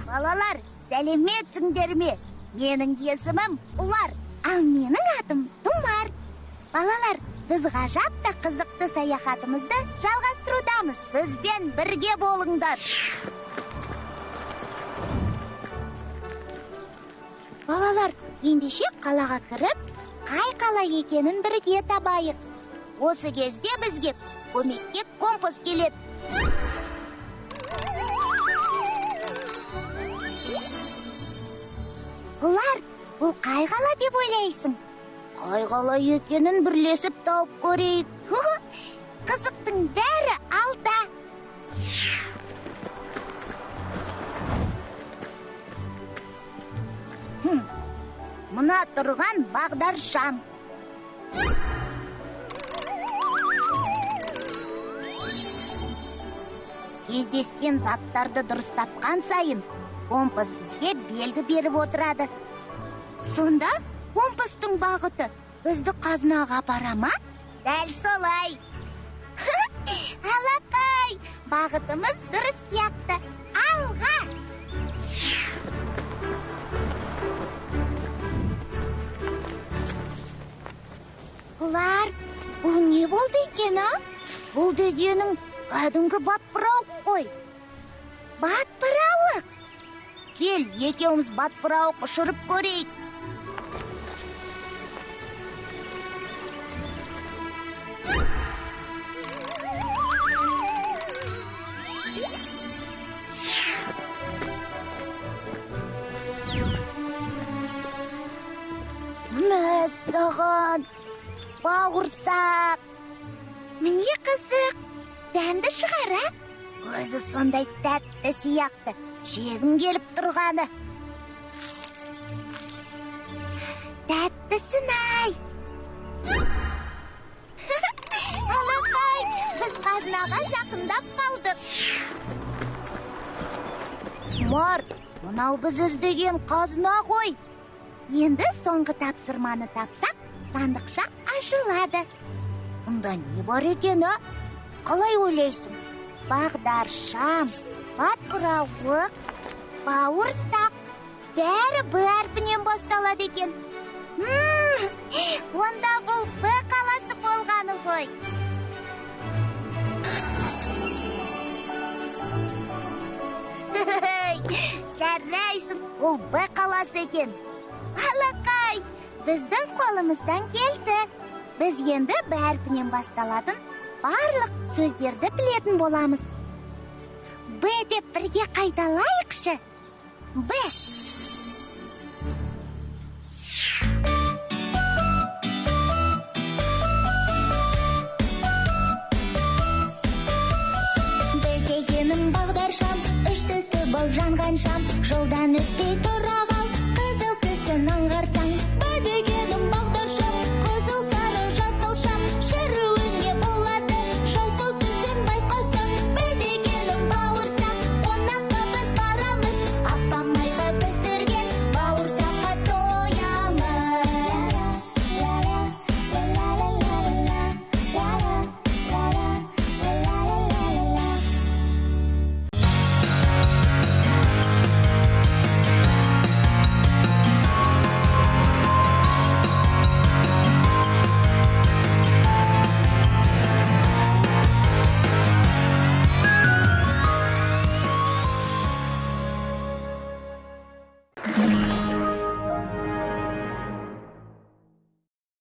Балалар, сәлеметсіңдер ме? Менің есімім Ұлар, ал менің атым Тұмар. Балалар, біз ғажап та қызықты саяхатымызды жалғастырудамыз. Бізбен бірге болыңдар. Балалар, ендеше қалаға кіріп, қай қала екенін бірге табайық. Осы кезде бізге көмекке компас келеді. Ұлар, бұл қай қала деп ойлайсың? Қай қала екенін бірлесіп тауып көрейік. Қызықтың бәрі алда. Мына тұрған Бағдаршам. Кездескен заттарды дұрыс тапқан сайын, компас бізге белгі беріп отырады. Сонда компастың бағыты бізді қазынаға апара ма? Дәл солай. Алақай, бағытымыз дұрыс сияқты. Алға! Ұлар, бұл не болды екен, а? Бұл дегенің кәдімгі батпырауық қой. Батпырауық? Кел, екеуміз батпырауық ұшырып көрейік. Мәссаған, бауырсақ. Міне қызық, дәмді шығар, а? Өзі сондай тәтті сияқты, жегім келіп тұрғаны. Тәттісін-ай! Алақай, біз қазынаға жақындап қалдық. Тұмар, мынау біз іздеген қазына ғой. Енді соңғы тапсырманы тапсақ, сандықша ашылады. Мұнда не бар екен, а? Қалай ойлайсың? Бағдаршам, батпырауық, бауырсақ, бәрі Б әрпінен басталады екен. Онда бұл Б қаласы болғаны ғой. Жарайсың, бұл Б қаласы екен. Алақай, біздің қолымыздан келді. Біз енді Б әрпінен басталатын барлық сөздерді білетін боламыз. Б деп бірге қайталайықшы. Б. Б дегенім бағдаршам, үш түсті болып жанған шам. Жолдан өтпей тұра қал, қызыл түсін аңғарсаң,